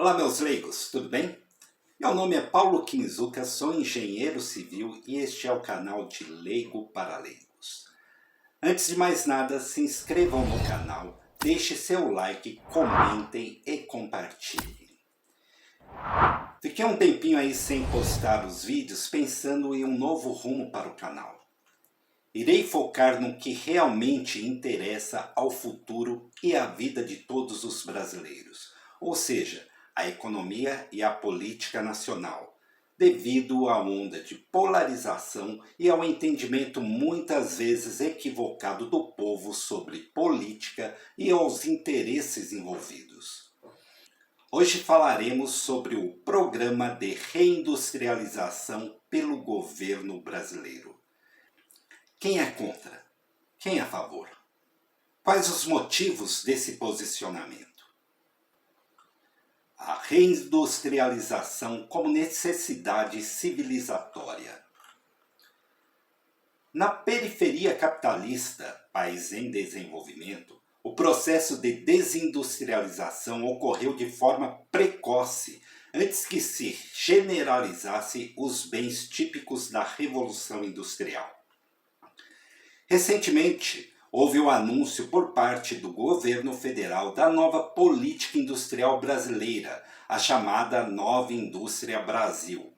Olá, meus leigos, tudo bem? Meu nome é Paulo Kinzuka, sou engenheiro civil e este é o canal de Leigo para Leigos. Antes de mais nada, se inscrevam no canal, deixe seu like, comentem e compartilhem. Fiquei um tempinho aí sem postar os vídeos pensando em um novo rumo para o canal. Irei focar no que realmente interessa ao futuro e à vida de todos os brasileiros, ou seja, a economia e a política nacional, devido à onda de polarização e ao entendimento muitas vezes equivocado do povo sobre política e aos interesses envolvidos. Hoje falaremos sobre o Programa de Reindustrialização pelo governo brasileiro. Quem é contra? Quem é a favor? Quais os motivos desse posicionamento? A reindustrialização como necessidade civilizatória. Na periferia capitalista, país em desenvolvimento, o processo de desindustrialização ocorreu de forma precoce, antes que se generalizasse os bens típicos da Revolução Industrial. Recentemente, houve o anúncio por parte do governo federal da nova política industrial brasileira, a chamada Nova Indústria Brasil.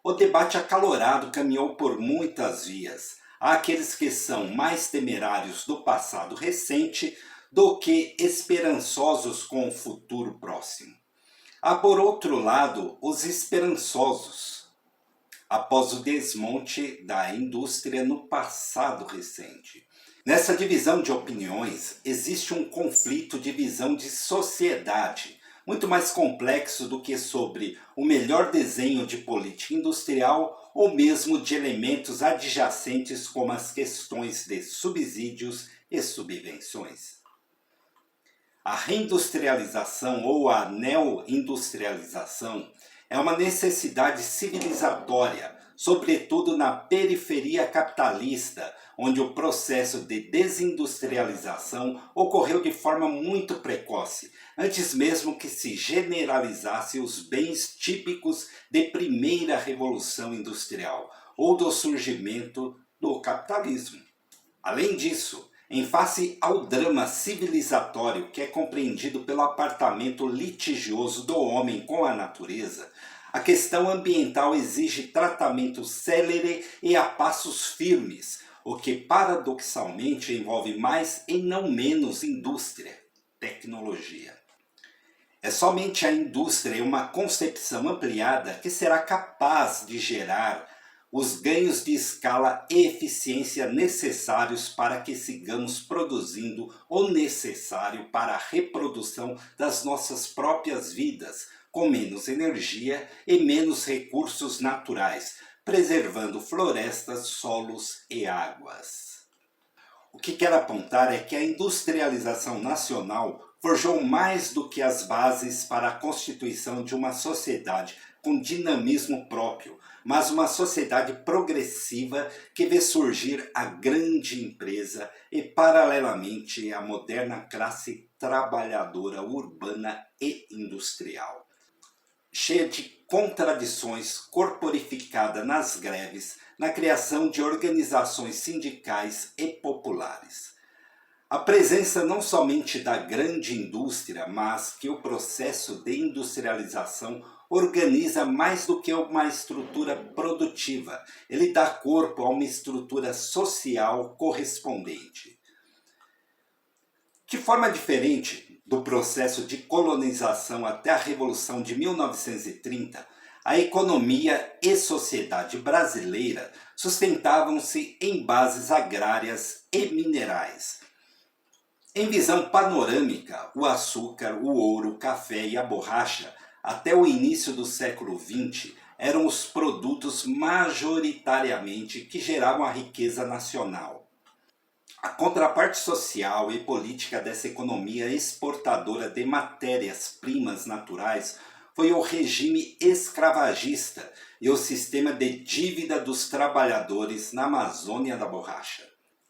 O debate acalorado caminhou por muitas vias. Há aqueles que são mais temerários do passado recente do que esperançosos com o futuro próximo. Há, por outro lado, os esperançosos, após o desmonte da indústria no passado recente. Nessa divisão de opiniões, existe um conflito de visão de sociedade, muito mais complexo do que sobre o melhor desenho de política industrial ou mesmo de elementos adjacentes como as questões de subsídios e subvenções. A reindustrialização ou a neoindustrialização é uma necessidade civilizatória, sobretudo na periferia capitalista, onde o processo de desindustrialização ocorreu de forma muito precoce, antes mesmo que se generalizasse os bens típicos de primeira revolução industrial ou do surgimento do capitalismo. Além disso, em face ao drama civilizatório que é compreendido pelo apartamento litigioso do homem com a natureza, a questão ambiental exige tratamento célere e a passos firmes, o que paradoxalmente envolve mais e não menos indústria, tecnologia. É somente a indústria e uma concepção ampliada que será capaz de gerar os ganhos de escala e eficiência necessários para que sigamos produzindo o necessário para a reprodução das nossas próprias vidas, com menos energia e menos recursos naturais, preservando florestas, solos e águas. O que quero apontar é que a industrialização nacional forjou mais do que as bases para a constituição de uma sociedade com dinamismo próprio, mas uma sociedade progressiva que vê surgir a grande empresa e, paralelamente, a moderna classe trabalhadora urbana e industrial. Cheia de contradições, corporificada nas greves, na criação de organizações sindicais e populares. A presença não somente da grande indústria, mas que o processo de industrialização organiza mais do que uma estrutura produtiva. Ele dá corpo a uma estrutura social correspondente. De forma diferente do processo de colonização até a Revolução de 1930, a economia e sociedade brasileira sustentavam-se em bases agrárias e minerais. Em visão panorâmica, o açúcar, o ouro, o café e a borracha, até o início do século XX, eram os produtos majoritariamente que geravam a riqueza nacional. A contraparte social e política dessa economia exportadora de matérias-primas naturais foi o regime escravagista e o sistema de dívida dos trabalhadores na Amazônia da borracha.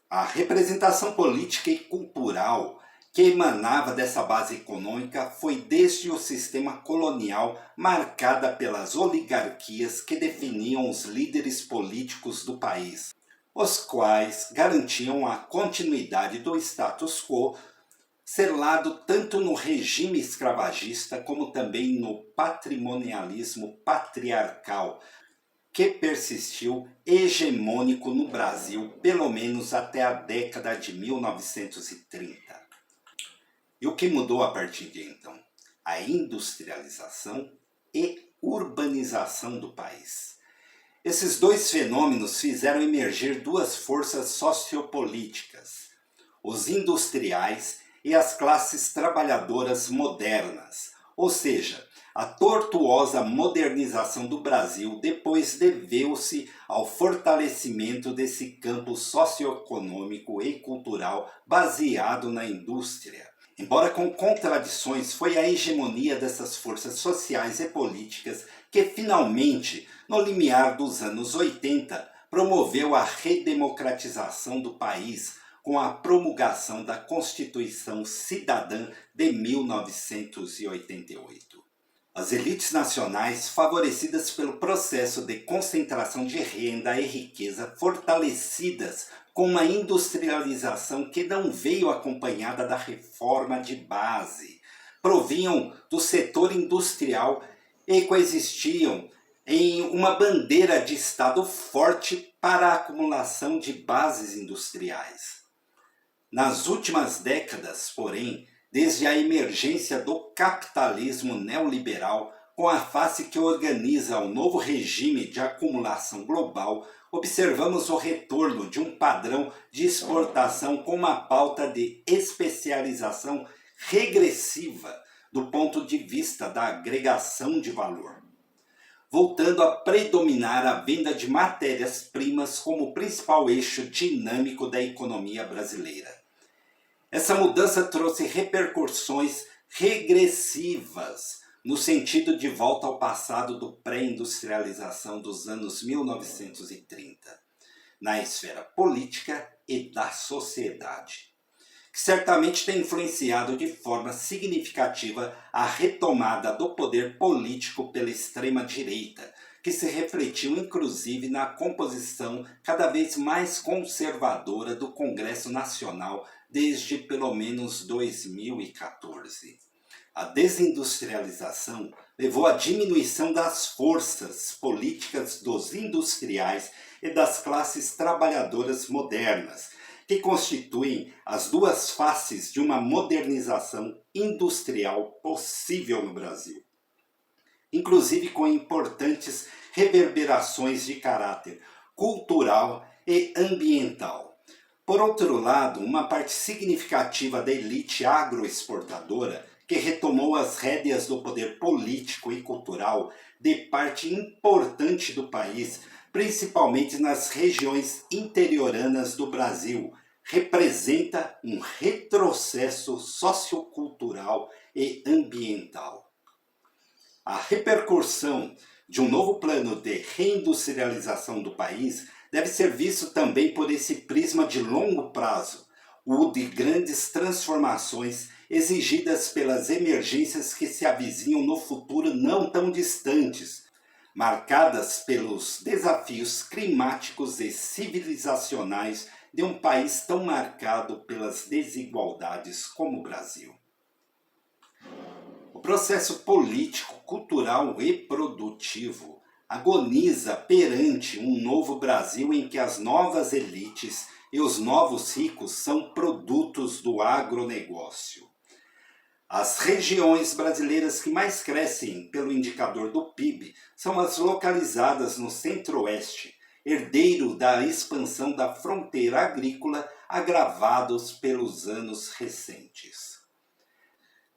A representação política e cultural que emanava dessa base econômica foi desde o sistema colonial marcada pelas oligarquias que definiam os líderes políticos do país, os quais garantiam a continuidade do status quo, selado tanto no regime escravagista como também no patrimonialismo patriarcal, que persistiu hegemônico no Brasil pelo menos até a década de 1930. E o que mudou a partir de então? A industrialização e urbanização do país. Esses dois fenômenos fizeram emergir duas forças sociopolíticas: os industriais e as classes trabalhadoras modernas, ou seja, a tortuosa modernização do Brasil depois deveu-se ao fortalecimento desse campo socioeconômico e cultural baseado na indústria. Embora com contradições, foi a hegemonia dessas forças sociais e políticas que finalmente, no limiar dos anos 80, promoveu a redemocratização do país com a promulgação da Constituição Cidadã de 1988. As elites nacionais, favorecidas pelo processo de concentração de renda e riqueza, fortalecidas com uma industrialização que não veio acompanhada da reforma de base, provinham do setor industrial e coexistiam em uma bandeira de Estado forte para a acumulação de bases industriais. Nas últimas décadas, porém, desde a emergência do capitalismo neoliberal, com a face que organiza o novo regime de acumulação global, observamos o retorno de um padrão de exportação com uma pauta de especialização regressiva do ponto de vista da agregação de valor, voltando a predominar a venda de matérias-primas como principal eixo dinâmico da economia brasileira. Essa mudança trouxe repercussões regressivas no sentido de volta ao passado do pré-industrialização dos anos 1930, na esfera política e da sociedade, que certamente tem influenciado de forma significativa a retomada do poder político pela extrema-direita, que se refletiu inclusive na composição cada vez mais conservadora do Congresso Nacional desde pelo menos 2014. A desindustrialização levou à diminuição das forças políticas dos industriais e das classes trabalhadoras modernas, que constituem as duas faces de uma modernização industrial possível no Brasil, inclusive com importantes reverberações de caráter cultural e ambiental. Por outro lado, uma parte significativa da elite agroexportadora, que retomou as rédeas do poder político e cultural de parte importante do país, principalmente nas regiões interioranas do Brasil, representa um retrocesso sociocultural e ambiental. A repercussão de um novo plano de reindustrialização do país deve ser visto também por esse prisma de longo prazo, o de grandes transformações exigidas pelas emergências que se avizinham no futuro não tão distantes, marcadas pelos desafios climáticos e civilizacionais de um país tão marcado pelas desigualdades como o Brasil. O processo político, cultural e produtivo agoniza perante um novo Brasil em que as novas elites e os novos ricos são produtos do agronegócio. As regiões brasileiras que mais crescem pelo indicador do PIB são as localizadas no centro-oeste, herdeiro da expansão da fronteira agrícola agravados pelos anos recentes.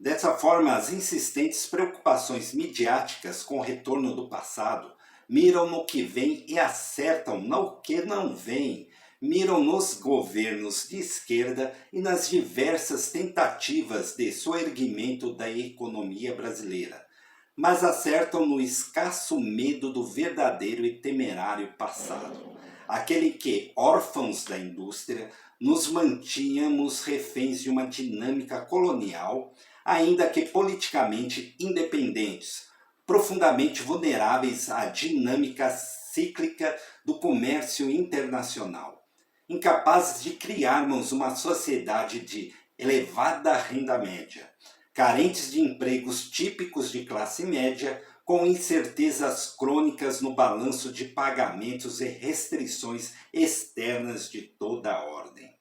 Dessa forma, as insistentes preocupações midiáticas com o retorno do passado miram no que vem e acertam no que não vem, miram nos governos de esquerda e nas diversas tentativas de soerguimento da economia brasileira, mas acertam no escasso medo do verdadeiro e temerário passado, aquele que, órfãos da indústria, nos mantínhamos reféns de uma dinâmica colonial, ainda que politicamente independentes, profundamente vulneráveis à dinâmica cíclica do comércio internacional, incapazes de criarmos uma sociedade de elevada renda média, carentes de empregos típicos de classe média, com incertezas crônicas no balanço de pagamentos e restrições externas de toda a ordem.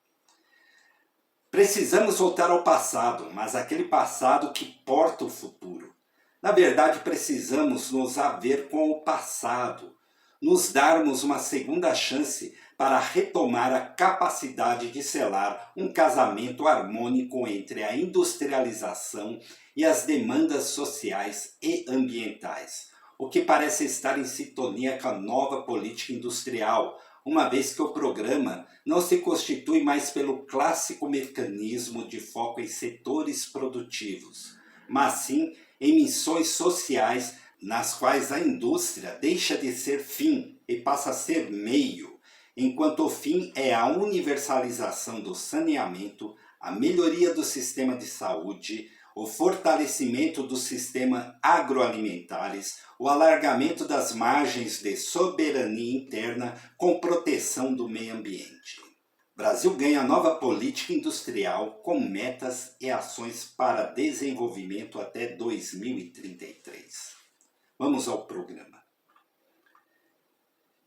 Precisamos voltar ao passado, mas aquele passado que porta o futuro. Na verdade, precisamos nos haver com o passado, nos darmos uma segunda chance para retomar a capacidade de selar um casamento harmônico entre a industrialização e as demandas sociais e ambientais, o que parece estar em sintonia com a nova política industrial, uma vez que o programa não se constitui mais pelo clássico mecanismo de foco em setores produtivos, mas sim em missões sociais nas quais a indústria deixa de ser fim e passa a ser meio, enquanto o fim é a universalização do saneamento, a melhoria do sistema de saúde, o fortalecimento do sistema agroalimentares, o alargamento das margens de soberania interna com proteção do meio ambiente. O Brasil ganha nova política industrial com metas e ações para desenvolvimento até 2033. Vamos ao programa.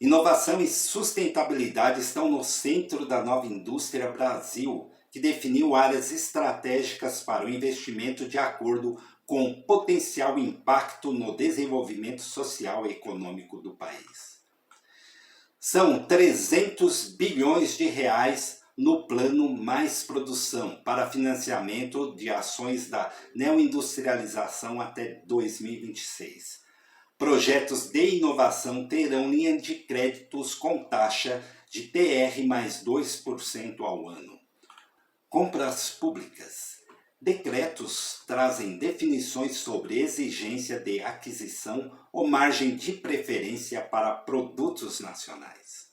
Inovação e sustentabilidade estão no centro da nova indústria Brasil, que definiu áreas estratégicas para o investimento de acordo com o potencial impacto no desenvolvimento social e econômico do país. São 300 bilhões de reais no plano Mais Produção para financiamento de ações da neoindustrialização até 2026. Projetos de inovação terão linha de créditos com taxa de TR mais 2% ao ano. Compras públicas. Decretos trazem definições sobre exigência de aquisição ou margem de preferência para produtos nacionais.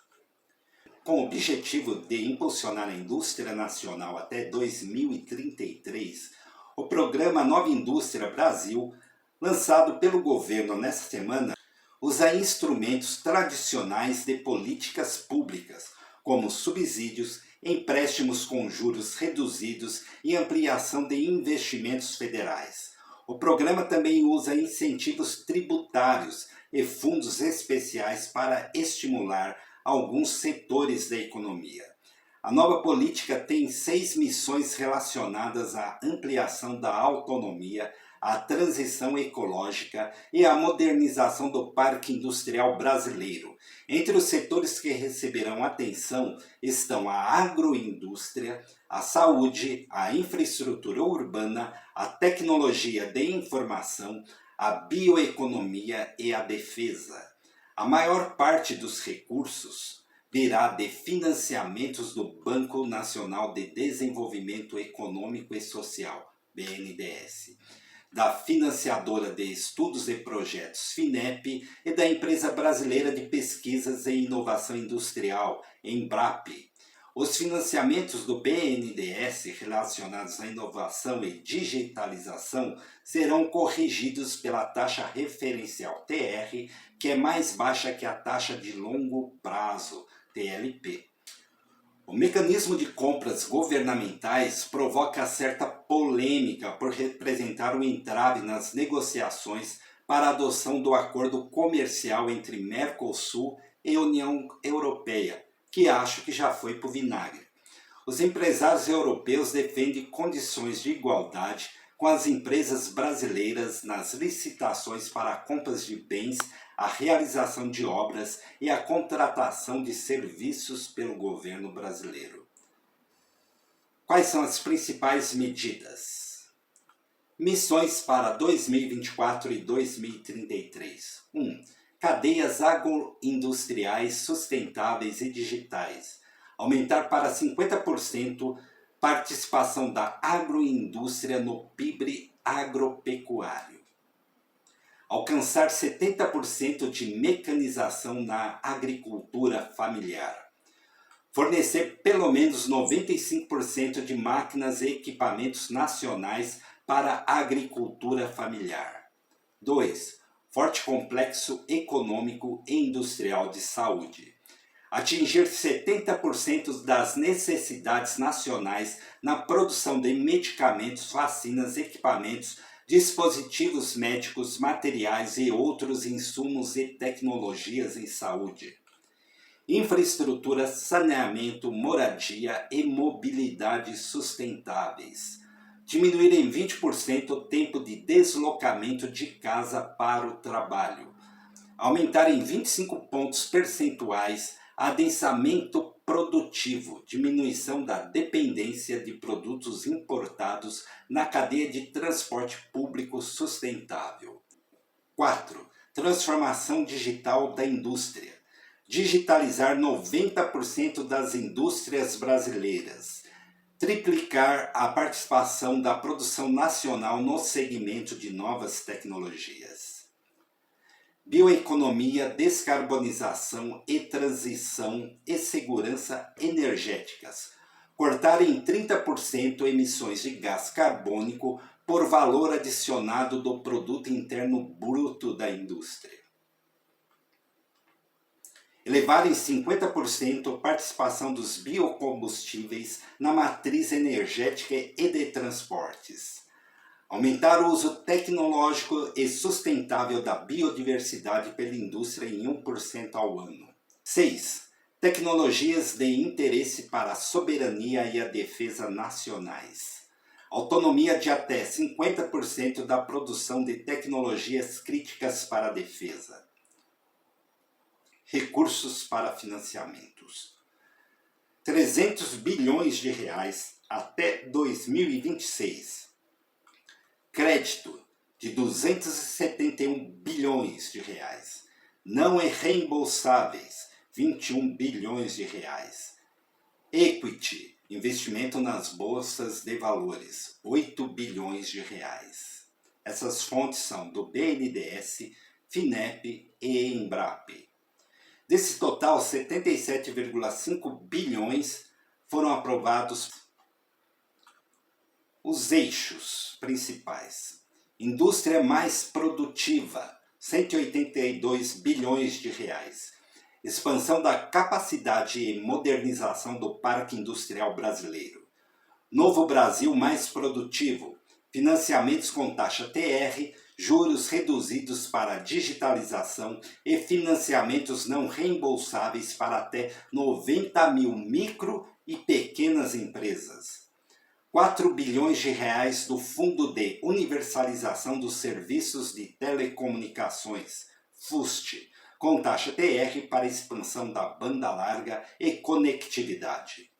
Com o objetivo de impulsionar a indústria nacional até 2033, o programa Nova Indústria Brasil, lançado pelo governo nesta semana, usa instrumentos tradicionais de políticas públicas, como subsídios, empréstimos com juros reduzidos e ampliação de investimentos federais. O programa também usa incentivos tributários e fundos especiais para estimular alguns setores da economia. A nova política tem 6 missões relacionadas à ampliação da autonomia, à transição ecológica e à modernização do parque industrial brasileiro. Entre os setores que receberão atenção estão a agroindústria, a saúde, a infraestrutura urbana, a tecnologia de informação, a bioeconomia e a defesa. A maior parte dos recursos virá de financiamentos do Banco Nacional de Desenvolvimento Econômico e Social, BNDES, da financiadora de estudos e projetos FINEP e da Empresa Brasileira de Pesquisas e Inovação Industrial, Embrap. Os financiamentos do BNDES relacionados à inovação e digitalização serão corrigidos pela taxa referencial TR, que é mais baixa que a taxa de longo prazo, TLP. O mecanismo de compras governamentais provoca certa polêmica por representar um entrave nas negociações para a adoção do acordo comercial entre Mercosul e União Europeia, que acho que já foi para o vinagre. Os empresários europeus defendem condições de igualdade com as empresas brasileiras nas licitações para compras de bens, a realização de obras e a contratação de serviços pelo governo brasileiro. Quais são as principais medidas? Missões para 2024 e 2033. 1. Cadeias agroindustriais sustentáveis e digitais. Aumentar para 50% participação da agroindústria no PIB agropecuário. alcançar 70% de mecanização na agricultura familiar, fornecer pelo menos 95% de máquinas e equipamentos nacionais para a agricultura familiar. 2. Forte complexo econômico e industrial de saúde. Atingir 70% das necessidades nacionais na produção de medicamentos, vacinas, equipamentos, dispositivos médicos, materiais e outros insumos e tecnologias em saúde. Infraestrutura, saneamento, moradia e mobilidade sustentáveis. Diminuir em 20% o tempo de deslocamento de casa para o trabalho. Aumentar em 25 pontos percentuais adensamento produtivo, diminuição da dependência de produtos importados na cadeia de transporte público sustentável. 4. Transformação digital da indústria. Digitalizar 90% das indústrias brasileiras. Triplicar a participação da produção nacional no segmento de novas tecnologias. Bioeconomia, descarbonização e transição e segurança energéticas. Cortar em 30% emissões de gás carbônico por valor adicionado do produto interno bruto da indústria. Elevar em 50% a participação dos biocombustíveis na matriz energética e de transportes. Aumentar o uso tecnológico e sustentável da biodiversidade pela indústria em 1% ao ano. 6. Tecnologias de interesse para a soberania e a defesa nacionais. Autonomia de até 50% da produção de tecnologias críticas para a defesa. Recursos para financiamentos. 300 bilhões de reais até 2026. Crédito de 271 bilhões de reais, não reembolsáveis, 21 bilhões de reais. Equity, investimento nas bolsas de valores, 8 bilhões de reais. Essas fontes são do BNDES, FINEP e Embrap. Desse total, 77,5 bilhões foram aprovados. Os eixos principais. Indústria mais produtiva, 182 bilhões de reais. Expansão da capacidade e modernização do parque industrial brasileiro. Novo Brasil mais produtivo. Financiamentos com taxa TR, juros reduzidos para digitalização e financiamentos não reembolsáveis para até 90 mil micro e pequenas empresas. 4 bilhões de reais do Fundo de Universalização dos Serviços de Telecomunicações, FUST, com taxa TR para expansão da banda larga e conectividade.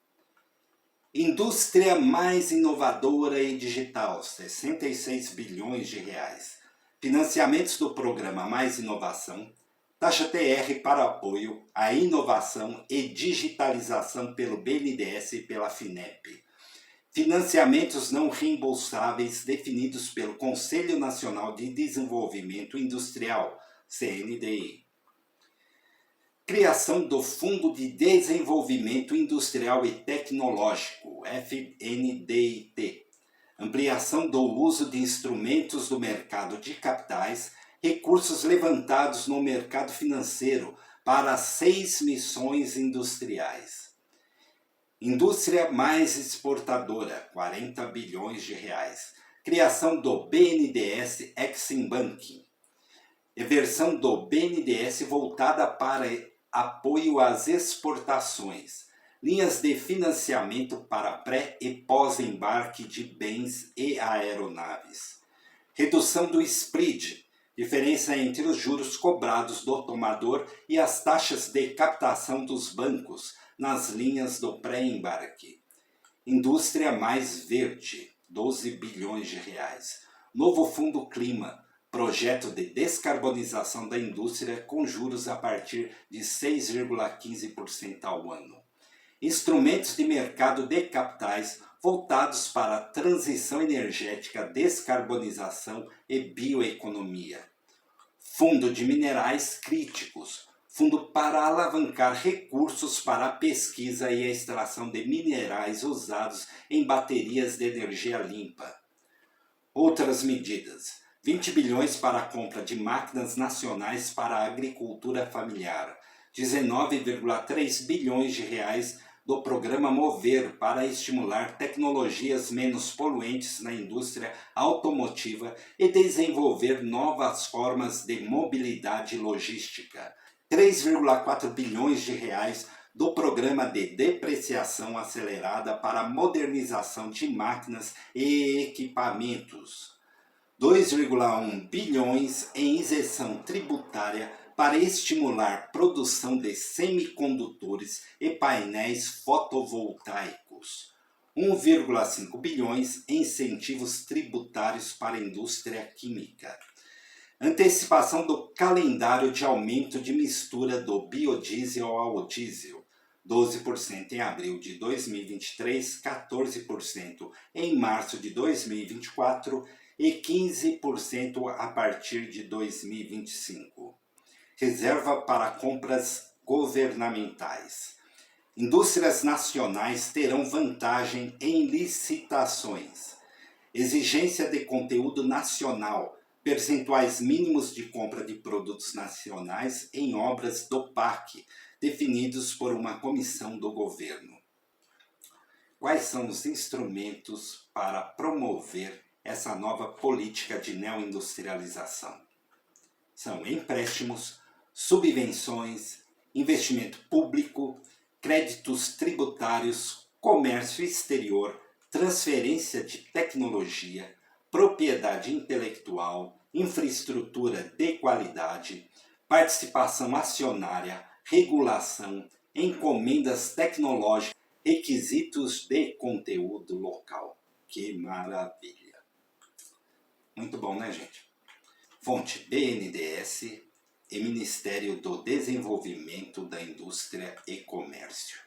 Indústria mais inovadora e digital, 66 bilhões de reais. Financiamentos do programa Mais Inovação, taxa TR para apoio à inovação e digitalização pelo BNDES e pela FINEP. Financiamentos não reembolsáveis definidos pelo Conselho Nacional de Desenvolvimento Industrial, CNDI. Criação do Fundo de Desenvolvimento Industrial e Tecnológico, FNDIT. Ampliação do uso de instrumentos do mercado de capitais, recursos levantados no mercado financeiro para 6 missões industriais. Indústria mais exportadora, 40 bilhões de reais. Criação do BNDES Exim Banking. Versão do BNDES voltada para apoio às exportações. Linhas de financiamento para pré e pós-embarque de bens e aeronaves. Redução do spread, diferença entre os juros cobrados do tomador e as taxas de captação dos bancos nas linhas do pré-embarque. Indústria mais verde, 12 bilhões de reais. Novo Fundo Clima, projeto de descarbonização da indústria com juros a partir de 6,15% ao ano. Instrumentos de mercado de capitais voltados para a transição energética, descarbonização e bioeconomia. Fundo de Minerais Críticos, fundo para alavancar recursos para a pesquisa e a extração de minerais usados em baterias de energia limpa. Outras medidas: 20 bilhões para a compra de máquinas nacionais para a agricultura familiar, 19,3 bilhões de reais do programa Mover para estimular tecnologias menos poluentes na indústria automotiva e desenvolver novas formas de mobilidade logística, 3,4 bilhões de reais do programa de depreciação acelerada para a modernização de máquinas e equipamentos, 2,1 bilhões em isenção tributária para estimular produção de semicondutores e painéis fotovoltaicos, 1,5 bilhões em incentivos tributários para a indústria química. Antecipação do calendário de aumento de mistura do biodiesel ao diesel, 12% em abril de 2023, 14% em março de 2024 e 15% a partir de 2025. Reserva para compras governamentais. Indústrias nacionais terão vantagem em licitações. Exigência de conteúdo nacional. Percentuais mínimos de compra de produtos nacionais em obras do PAC, definidos por uma comissão do governo. Quais são os instrumentos para promover essa nova política de neoindustrialização? São empréstimos, subvenções, investimento público, créditos tributários, comércio exterior, transferência de tecnologia, propriedade intelectual, infraestrutura de qualidade, participação acionária, regulação, encomendas tecnológicas, requisitos de conteúdo local. Que maravilha! Muito bom, né, gente? Fonte BNDES e Ministério do Desenvolvimento da Indústria e Comércio.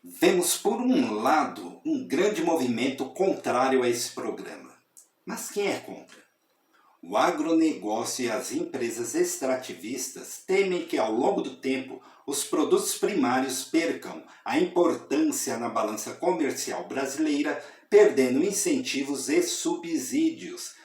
Vemos, por um lado, um grande movimento contrário a esse programa. Mas quem é contra? O agronegócio e as empresas extrativistas temem que, ao longo do tempo, os produtos primários percam a importância na balança comercial brasileira, perdendo incentivos e subsídios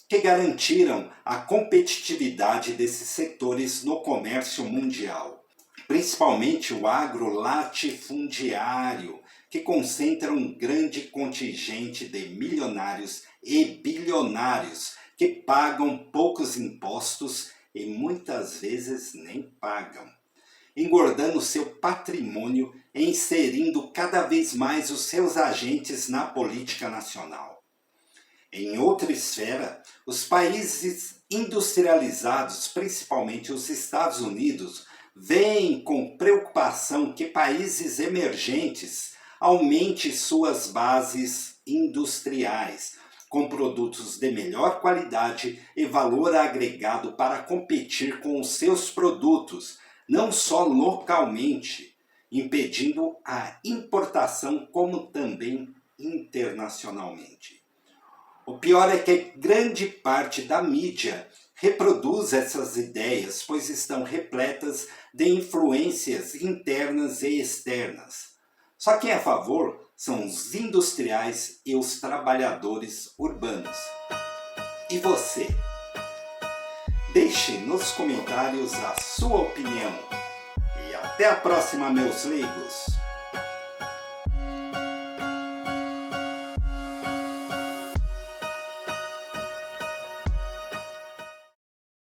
que garantiram a competitividade desses setores no comércio mundial. Principalmente o agrolatifundiário, que concentra um grande contingente de milionários e bilionários que pagam poucos impostos e muitas vezes nem pagam, engordando seu patrimônio e inserindo cada vez mais os seus agentes na política nacional. Em outra esfera, os países industrializados, principalmente os Estados Unidos, veem com preocupação que países emergentes aumentem suas bases industriais, com produtos de melhor qualidade e valor agregado para competir com os seus produtos, não só localmente, impedindo a importação como também internacionalmente. O pior é que grande parte da mídia reproduz essas ideias, pois estão repletas de influências internas e externas. Só quem é a favor são os industriais e os trabalhadores urbanos. E você? Deixe nos comentários a sua opinião. E até a próxima, meus leigos!